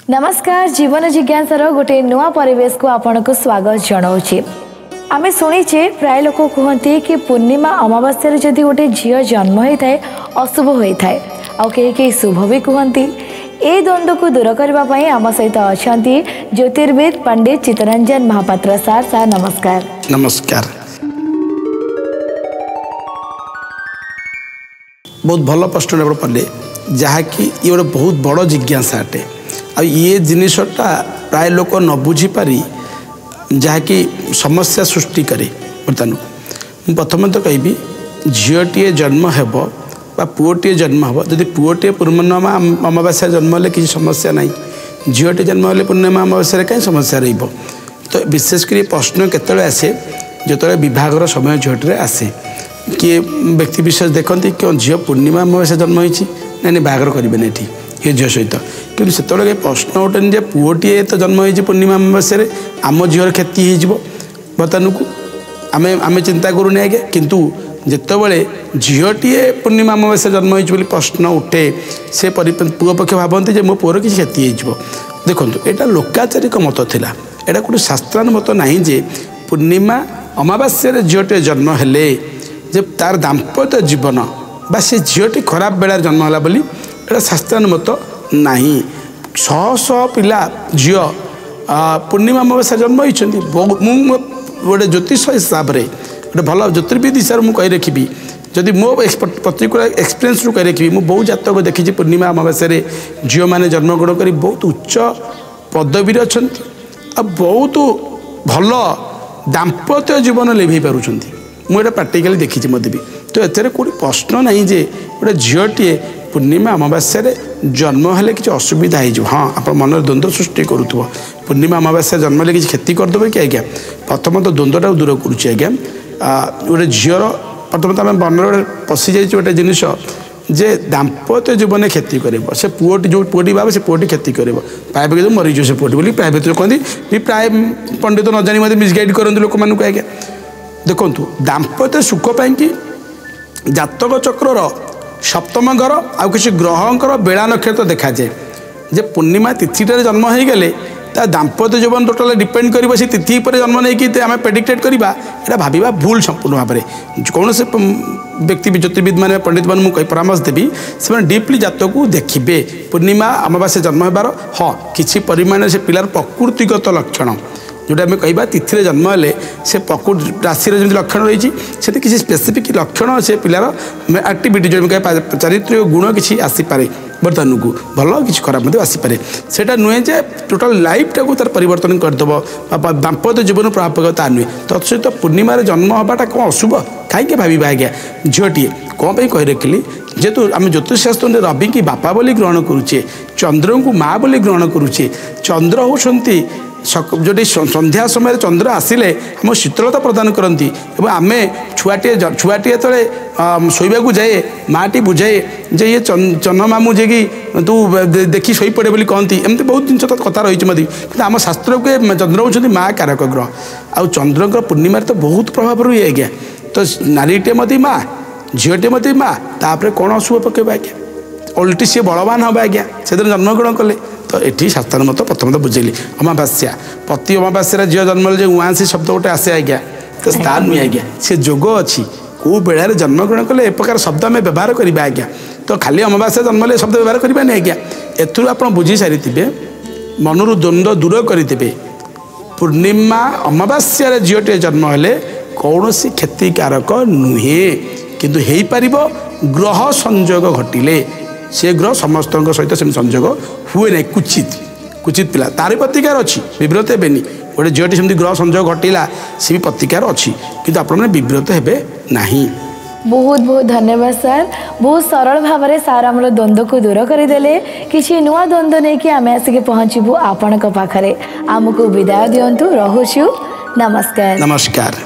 नमस्कार जीवन जिज्ञासार गोटे नुआ परिवेश को आपन को स्वागत जनाऊे। आम शुणीचे प्राय लोक कहते कि पूर्णिमा अमावास्या जदि गोटे झील जन्म होता है अशुभ होता है आ कई शुभ भी कहती। ए द्वंद्व को दूर करने आम सहित अच्छा ज्योतिर्विद पंडित चित्तरंजन महापात्र सार। सार नमस्कार। नमस्कार। बहुत भल प्रश्न पड़े जहाँकि ये गोटे बहुत बड़ जिज्ञासा अटे आ ये जिनसटा प्राय लोक न बुझीपारी जहाँकि समस्या सृष्टि करे। बर्तमान प्रथम तो कहबी झीलटे जन्म हेब बा पुओटे जन्म हेब जदि पुओटे पूर्णिमा अमावास्या जन्म हेल्ले किसी समस्या ना झीलटे जन्म हेल्ले पूर्णिमा अमावास्या कहीं समस्या रही। तो विशेषकर प्रश्न केत आसे जो विभागर समय झीलटे आसे किए व्यक्ति विशेष देखते क्यों झील पूर्णिमा अमावास्या जन्म होती ना बाहर करेंगे ये ये झील सहित कि से प्रश्न उठे जे पुओटे तो जन्म हो पूर्णिमा अमावास्या आम झील क्षति हो बर्तमान को आम चिंता करूनी आगे किंतु जितेबाला झीलटे पूर्णिमा अमावास्या जन्म हो प्रश्न उठे से पुओ पक्ष भावती मो पुअर किसी क्षति हो। देखो यहाँ लोकाचारिक मत थिला एटा गोटे शास्त्रानुमत नहीं जे पूर्णिमा अमावास्या झीलटे जन्म हेले जे तार दाम्पत्य जीवन बा से झीलटी खराब बेला जन्म है बोली एटा शास्त्रानुमत नहीं। शह शह पिला झील पूर्णिमा अमावास्या जन्म होती गोटे ज्योतिष हिसाब से गोटे भल ज्योतिर्विद हिसाब से मुझे रखी जदि मो पर्टिकुलर एक्सपीरियंस कही रखी मुझे बहुत जातक देखी पूर्णिमा अमावास्या झील मैंने जन्मग्रहण कर बहुत उच्च पदवी अच्छा बहुत भल दाम्पत्य जीवन लिभे पार्टी मुझे प्राक्टिकली देखी मत भी। तो एथेर कोई प्रश्न नहीं जे गोटे झीलटे पूर्णिमा अमावास्या जन्म हेल्ले किसी असुविधा हो। हाँ आप मन द्वंद्व सृष्टि करूँ पूर्णिमा अमावास्या जन्म हेल्ले किसी क्षति करदे कि आज्ञा प्रथम तो द्वंद्वटा दूर करुच्चे आज्ञा गोटे झील प्रथम तो आम मन पशि जा गोटे जिनस जे दाम्पत्य जीवन क्षति कर से पुओटी जो पुओटी भाव से पुओटी क्षति कर प्राय मरीज से पुओटी बोली प्राय कहती प्राय पंडित न जानी मत मिसगाइड करते लोक मानक आज्ञा। देखु दाम्पत्य सुख पाई जातक चक्रर सप्तम घर आ किसी ग्रहंकर बेला नक्षत्र देखा जाए जे पूर्णिमा तिथिटार जन्म हो गले दाम्पत्य जीवन टोटाल डिपेंड कर तिथि पर जन्म नहीं कि आम प्रेडिक्टेड करवा यहाँ भाव भूल संपूर्ण भाव में कौन से व्यक्ति ज्योतिर्विद मैंने पंडित मैंने मुझे परामर्श देवी से डीपली जातक को देखिए पूर्णिमा अमावास्या जन्म होबार हाँ किसी परिमाण से पिलार प्रकृतिगत लक्षण जोटा आम कह तिथि जन्म हेल्ले से प्रकृति राशि जमी लक्षण रही से किसी स्पेसिफिक लक्षण से पिलार एक्टिविटी जो कह चारित्रिक गुण किसी आसीपे बर्तमान को भल किसी खराब आसीपे से नुहे जे टोटाल लाइफटा को तार परिवर्तन करदेव दाम्पत्य जीवन प्रभाव पकड़ नुहे तत्सहित पूर्णिमार जन्म हवाटा कौन अशुभ कहीं भाव आज्ञा झीलटे कौन पर कही रखिली जेहेतु आम ज्योतिषशास्त्र रवि की बापा बोली ग्रहण करुचे चंद्र को माँ बोली ग्रहण करुचे चंद्र होती जो संध्या समय चंद्र आसिले आम शीतलता प्रदान करती आम छुआटे तले शोवाक जाए माटी बुझाए जे ये चन्नमामू जे कि तू देखी शोई पड़े बोली कहती एमती बहुत जिन कथा रही मत कि आम शास्त्र के चंद्र होती माँ कारक ग्रह आ चंद्र पूर्णिम तो बहुत प्रभाव रही आज्ञा। तो नारीटे मत माँ झीलटे मत माँ तापर कौन अशुभ पकेब आज्ञा उल्टी सी बलवान हम आज्ञा से जन्मग्रहण कले। तो ये शास्त्रानुमत प्रथम तो बुझेली अमावास्या प्रति अमावास्या झील जन्म जे उसी शब्द गोटे आसे आज्ञा तो तार नुहे आज्ञा से जोग अच्छी कौ बेला जन्मग्रहण कले एक प्रकार शब्द आम व्यवहार करवा आज्ञा। तो खाली अमावास्या जन्म हेल्ले शब्द व्यवहार करवा नहीं आज्ञा एथुर आप बुझी सारी मनरू द्वंद्व दूर करेंगे पूर्णिमा अमावास्या झीलटे जन्म हेल्ले कौन क्षतिकारक नुहे किंतु हो पार ग्रह संयोग घटिले से ग्रह समस्त सहित से संयोग हुए ना कुचित पिला तार प्रतिकार अच्छी विव्रत हे गोटे झीलटी सेमती ग्रह संयोग घटिला सी भी प्रतिकार अच्छी किंतु आप विव्रत हे नहीं। बहुत बहुत धन्यवाद सर। बहुत सरल भाव में सार आम द्वंद्व को दूर करदे किसी नुआ द्वंद्व नहीं कि आम आसिक पहुँचबू आपण पाखे आमको विदाय दिंतु। रोचु नमस्कार। नमस्कार।